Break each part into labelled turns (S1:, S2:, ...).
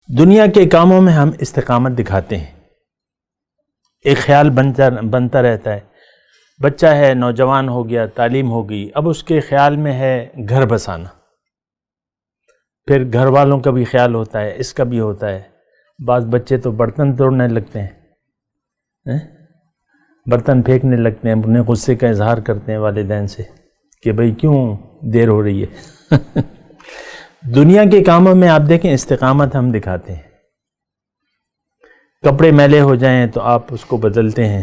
S1: دنیا کے کاموں میں ہم استقامت دکھاتے ہیں، ایک خیال بنتا رہتا ہے، بچہ ہے، نوجوان ہو گیا، تعلیم ہو گئی، اب اس کے خیال میں ہے گھر بسانا، پھر گھر والوں کا بھی خیال ہوتا ہے، اس کا بھی ہوتا ہے۔ بعض بچے تو برتن توڑنے لگتے ہیں، برتن پھینکنے لگتے ہیں، اپنے غصے کا اظہار کرتے ہیں والدین سے کہ بھئی کیوں دیر ہو رہی ہے۔ دنیا کے کاموں میں آپ دیکھیں استقامت ہم دکھاتے ہیں، کپڑے میلے ہو جائیں تو آپ اس کو بدلتے ہیں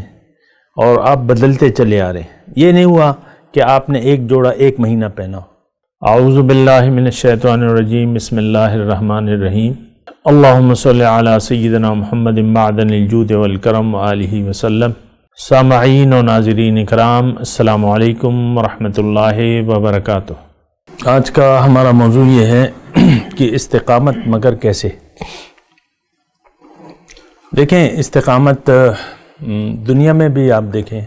S1: اور آپ بدلتے چلے آ رہے ہیں، یہ نہیں ہوا کہ آپ نے ایک جوڑا ایک مہینہ پہنا۔ اعوذ باللہ من الشیطان الرجیم، بسم اللہ الرحمن الرحیم، اللہم صلی علی سیدنا محمد معدن الجود والکرم وآلہ وسلم۔ سامعین و ناظرین اکرام، السلام علیکم ورحمۃ اللہ وبرکاتہ۔ آج کا ہمارا موضوع یہ ہے کہ استقامت مگر کیسے؟ دیکھیں، استقامت دنیا میں بھی آپ دیکھیں،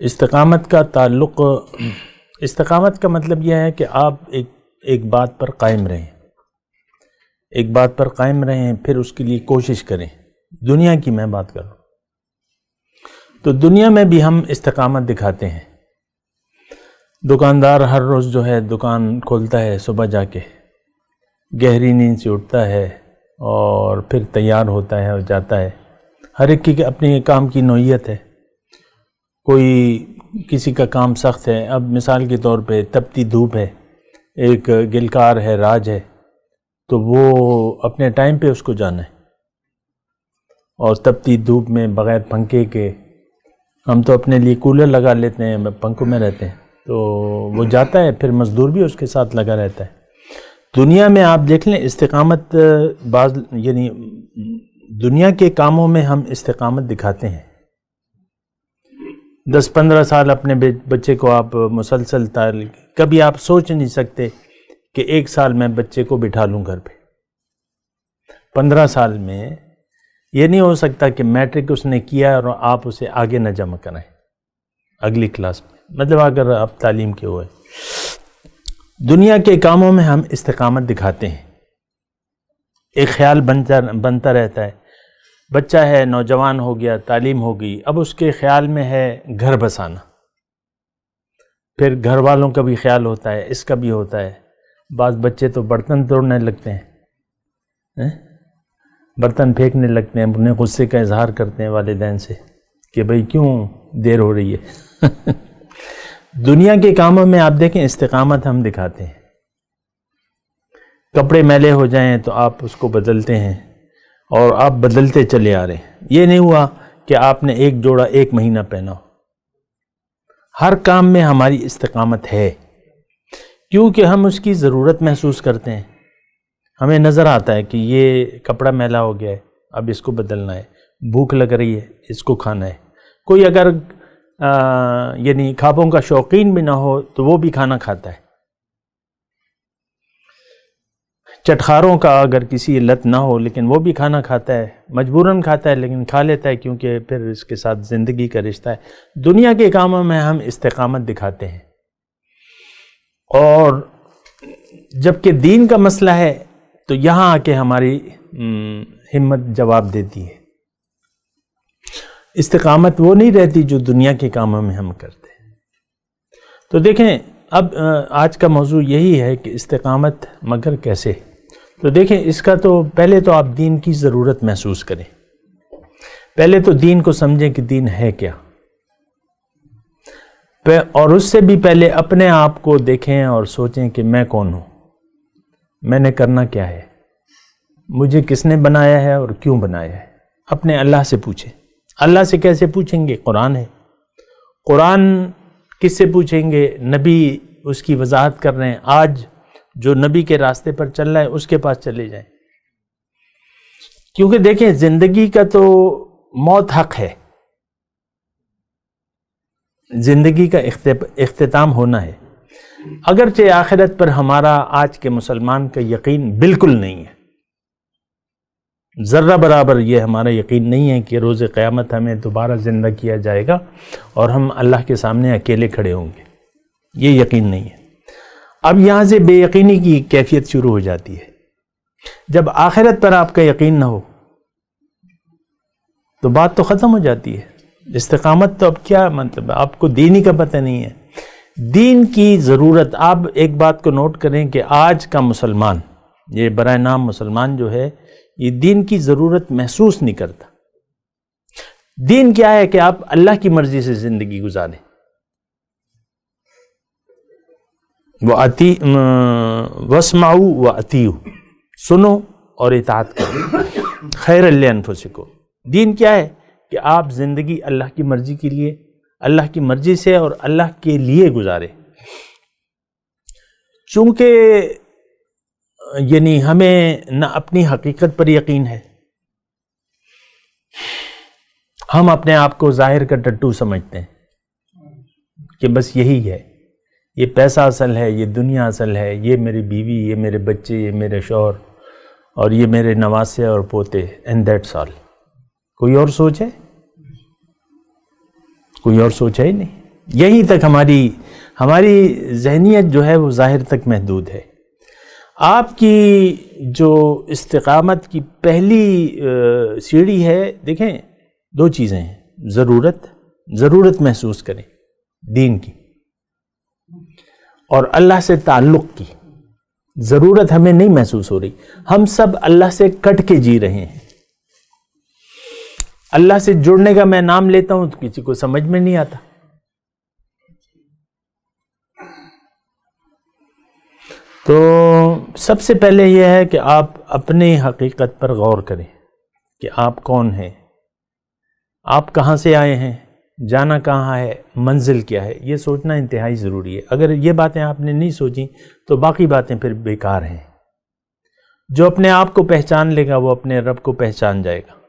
S1: استقامت کا تعلق، استقامت کا مطلب یہ ہے کہ آپ ایک بات پر قائم رہیں، ایک بات پر قائم رہیں، پھر اس کے لیے کوشش کریں۔ دنیا کی میں بات کروں تو دنیا میں بھی ہم استقامت دکھاتے ہیں۔ دکاندار ہر روز جو ہے دکان کھولتا ہے، صبح جا کے گہری نیند سے اٹھتا ہے اور پھر تیار ہوتا ہے اور جاتا ہے۔ ہر ایک کی اپنی کام کی نوعیت ہے، کوئی کسی کا کام سخت ہے۔ اب مثال کے طور پہ تپتی دھوپ ہے، ایک گلکار ہے، راج ہے، تو وہ اپنے ٹائم پہ اس کو جانا ہے، اور تپتی دھوپ میں بغیر پنکھے کے، ہم تو اپنے لیے کولر لگا لیتے ہیں، پنکھوں میں رہتے ہیں، تو وہ جاتا ہے، پھر مزدور بھی اس کے ساتھ لگا رہتا ہے۔ دنیا میں آپ دیکھ لیں استقامت، یعنی دنیا کے کاموں میں ہم استقامت دکھاتے ہیں۔ 10-15 سال اپنے بچے کو آپ مسلسل کبھی آپ سوچ نہیں سکتے کہ 1 سال میں بچے کو بٹھا لوں گھر پہ۔ 15 سال میں یہ نہیں ہو سکتا کہ میٹرک اس نے کیا اور آپ اسے آگے نہ جمع کرائیں اگلی کلاس میں، مطلب اگر آپ تعلیم کے ہوئے۔ دنیا کے کاموں میں ہم استقامت دکھاتے ہیں، ایک خیال بنتا رہتا ہے، بچہ ہے، نوجوان ہو گیا، تعلیم ہو گئی، اب اس کے خیال میں ہے گھر بسانا، پھر گھر والوں کا بھی خیال ہوتا ہے، اس کا بھی ہوتا ہے۔ بعض بچے تو برتن توڑنے لگتے ہیں، برتن پھینکنے لگتے ہیں، اپنے غصے کا اظہار کرتے ہیں والدین سے کہ بھئی کیوں دیر ہو رہی ہے۔ دنیا کے کاموں میں آپ دیکھیں استقامت ہم دکھاتے ہیں، کپڑے میلے ہو جائیں تو آپ اس کو بدلتے ہیں اور آپ بدلتے چلے آ رہے ہیں، یہ نہیں ہوا کہ آپ نے ایک جوڑا ایک مہینہ پہنا۔ ہر کام میں ہماری استقامت ہے، کیونکہ ہم اس کی ضرورت محسوس کرتے ہیں۔ ہمیں نظر آتا ہے کہ یہ کپڑا میلا ہو گیا ہے، اب اس کو بدلنا ہے، بھوک لگ رہی ہے، اس کو کھانا ہے۔ کوئی اگر یعنی خوابوں کا شوقین بھی نہ ہو تو وہ بھی کھانا کھاتا ہے۔ چٹخاروں کا اگر کسی لت نہ ہو لیکن وہ بھی کھانا کھاتا ہے، مجبوراً کھاتا ہے لیکن کھا لیتا ہے، کیونکہ پھر اس کے ساتھ زندگی کا رشتہ ہے۔ دنیا کے کاموں میں ہم استقامت دکھاتے ہیں، اور جب کہ دین کا مسئلہ ہے تو یہاں آ کے ہماری ہمت جواب دیتی ہے۔ استقامت وہ نہیں رہتی جو دنیا کے کاموں میں ہم کرتے ہیں۔ تو دیکھیں، اب آج کا موضوع یہی ہے کہ استقامت مگر کیسے؟ تو دیکھیں، اس کا تو پہلے تو آپ دین کی ضرورت محسوس کریں، پہلے تو دین کو سمجھیں کہ دین ہے کیا، اور اس سے بھی پہلے اپنے آپ کو دیکھیں اور سوچیں کہ میں کون ہوں، میں نے کرنا کیا ہے، مجھے کس نے بنایا ہے اور کیوں بنایا ہے۔ اپنے اللہ سے پوچھیں۔ اللہ سے کیسے پوچھیں گے؟ قرآن ہے، قرآن کس سے پوچھیں گے؟ نبی اس کی وضاحت کر رہے ہیں۔ آج جو نبی کے راستے پر چل رہا ہے اس کے پاس چلے جائیں، کیونکہ دیکھیں زندگی کا تو موت حق ہے، زندگی کا اختتام ہونا ہے۔ اگرچہ آخرت پر ہمارا آج کے مسلمان کا یقین بالکل نہیں ہے، ذرہ برابر یہ ہمارا یقین نہیں ہے کہ روز قیامت ہمیں دوبارہ زندہ کیا جائے گا اور ہم اللہ کے سامنے اکیلے کھڑے ہوں گے، یہ یقین نہیں ہے۔ اب یہاں سے بے یقینی کی کیفیت شروع ہو جاتی ہے جب آخرت پر آپ کا یقین نہ ہو تو بات تو ختم ہو جاتی ہے. استقامت تو اب کیا مطلب ہے، آپ کو دین ہی کا پتہ نہیں ہے. دین کی ضرورت، آپ ایک بات کو نوٹ کریں کہ آج کا مسلمان، یہ برائے نام مسلمان جو ہے، یہ دین کی ضرورت محسوس نہیں کرتا. دین کیا ہے کہ آپ اللہ کی مرضی سے زندگی گزاریں. وَاسْمَعُوا وَأَطِیعُوا، سنو اور اطاعت کرو، خیر لِأَنفُسِکُم. دین کیا ہے کہ آپ زندگی اللہ کی مرضی کے لیے، اللہ کی مرضی سے اور اللہ کے لیے گزارے. چونکہ یعنی ہمیں نہ اپنی حقیقت پر یقین ہے، ہم اپنے آپ کو ظاہر کا ٹٹو سمجھتے ہیں کہ بس یہی ہے، یہ پیسہ اصل ہے، یہ دنیا اصل ہے، یہ میری بیوی، یہ میرے بچے، یہ میرے شوہر اور یہ میرے نواسے اور پوتے، اینڈ دیٹس آل. کوئی اور سوچ ہے؟ کوئی اور سوچ ہے ہی نہیں. یہیں تک ہماری ذہنیت جو ہے وہ ظاہر تک محدود ہے. آپ کی جو استقامت کی پہلی سیڑھی ہے، دیکھیں دو چیزیں ہیں، ضرورت محسوس کریں دین کی، اور اللہ سے تعلق کی. ضرورت ہمیں نہیں محسوس ہو رہی، ہم سب اللہ سے کٹ کے جی رہے ہیں. اللہ سے جڑنے کا میں نام لیتا ہوں تو کسی کو سمجھ میں نہیں آتا. تو سب سے پہلے یہ ہے کہ آپ اپنی حقیقت پر غور کریں کہ آپ کون ہیں، آپ کہاں سے آئے ہیں، جانا کہاں ہے، منزل کیا ہے. یہ سوچنا انتہائی ضروری ہے. اگر یہ باتیں آپ نے نہیں سوچیں تو باقی باتیں پھر بیکار ہیں. جو اپنے آپ کو پہچان لے گا وہ اپنے رب کو پہچان جائے گا.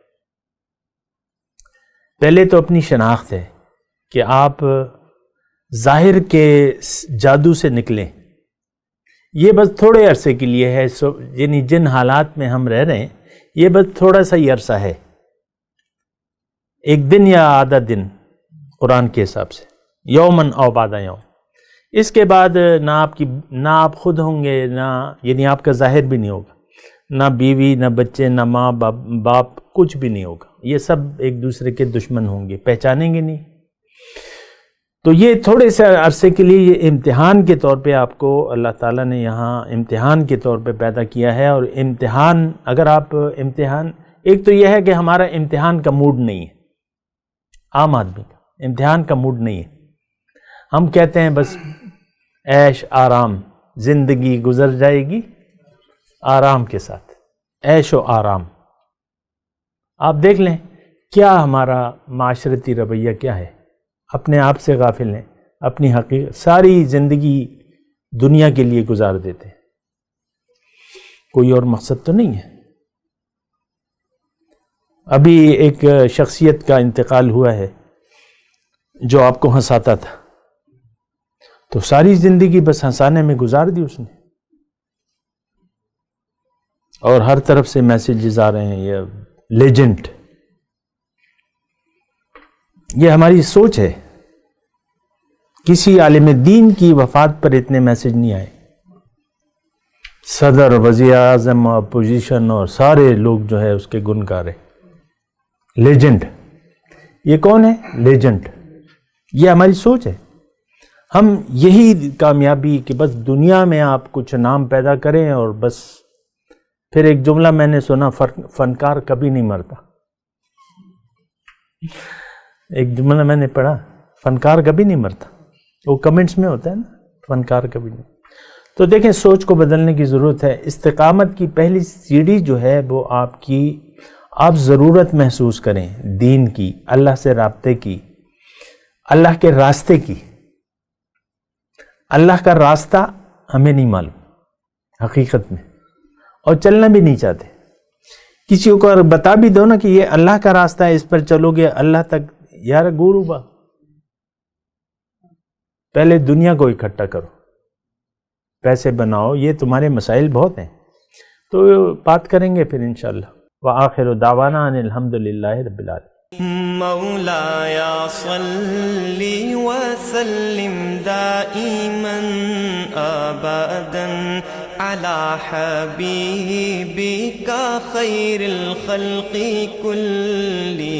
S1: پہلے تو اپنی شناخت ہے کہ آپ ظاہر کے جادو سے نکلیں. یہ بس تھوڑے عرصے کے لیے ہے، یعنی جن حالات میں ہم رہ رہے ہیں یہ بس تھوڑا سا ہی عرصہ ہے، ایک دن یا آدھا دن قرآن کے حساب سے، یومن او بعد یوم. اس کے بعد نہ آپ خود ہوں گے، نہ یعنی آپ کا ظاہر بھی نہیں ہوگا، نہ بیوی، نہ بچے، نہ ماں باپ، کچھ بھی نہیں ہوگا. یہ سب ایک دوسرے کے دشمن ہوں گے، پہچانیں گے نہیں. تو یہ تھوڑے سے عرصے کے لیے یہ امتحان کے طور پہ آپ کو اللہ تعالیٰ نے یہاں امتحان کے طور پہ پیدا کیا ہے. اور امتحان، اگر آپ ایک تو یہ ہے کہ ہمارا امتحان کا موڈ نہیں ہے، عام آدمی کا امتحان کا موڈ نہیں ہے. ہم کہتے ہیں بس عیش آرام، زندگی گزر جائے گی آرام کے ساتھ، عیش و آرام. آپ دیکھ لیں کیا ہمارا معاشرتی رویہ کیا ہے. اپنے آپ سے غافل ہیں، اپنی حقیقت، ساری زندگی دنیا کے لیے گزار دیتے ہیں. کوئی اور مقصد تو نہیں ہے. ابھی ایک شخصیت کا انتقال ہوا ہے جو آپ کو ہنساتا تھا، تو ساری زندگی بس ہنسانے میں گزار دی اس نے، اور ہر طرف سے میسیجز آ رہے ہیں، یہ لیجنڈ. یہ ہماری سوچ ہے. کسی عالم دین کی وفات پر اتنے میسیج نہیں آئے. صدر، وزیر اعظم، اپوزیشن اور سارے لوگ جو ہے اس کے گن گا رہے. لیجنڈ. یہ کون ہے؟ لیجنڈ. یہ ہماری سوچ ہے. ہم یہی کامیابی کہ بس دنیا میں آپ کچھ نام پیدا کریں، اور بس پھر ایک جملہ میں نے سنا، فنکار کبھی نہیں مرتا. ایک جملہ میں نے پڑھا، فنکار کبھی نہیں مرتا. وہ کمنٹس میں ہوتا ہے نا، فنکار کبھی نہیں. تو دیکھیں سوچ کو بدلنے کی ضرورت ہے. استقامت کی پہلی سیڑھی جو ہے وہ آپ ضرورت محسوس کریں دین کی، اللہ سے رابطے کی، اللہ کے راستے کی. اللہ کا راستہ ہمیں نہیں معلوم حقیقت میں، اور چلنا بھی نہیں چاہتے. کسی کو اگر بتا بھی دو نا کہ یہ اللہ کا راستہ ہے، اس پر چلو گے اللہ تک، یار گورو با، پہلے دنیا کو اکٹھا کرو، پیسے بناؤ، یہ تمہارے مسائل بہت ہیں. تو بات کریں گے پھر انشاءاللہ. وآخر دعوانا ان الحمدللہ رب العالمین.
S2: مولایا صلی وسلم دائما ابدا على حبيبك خير الخلق كلهم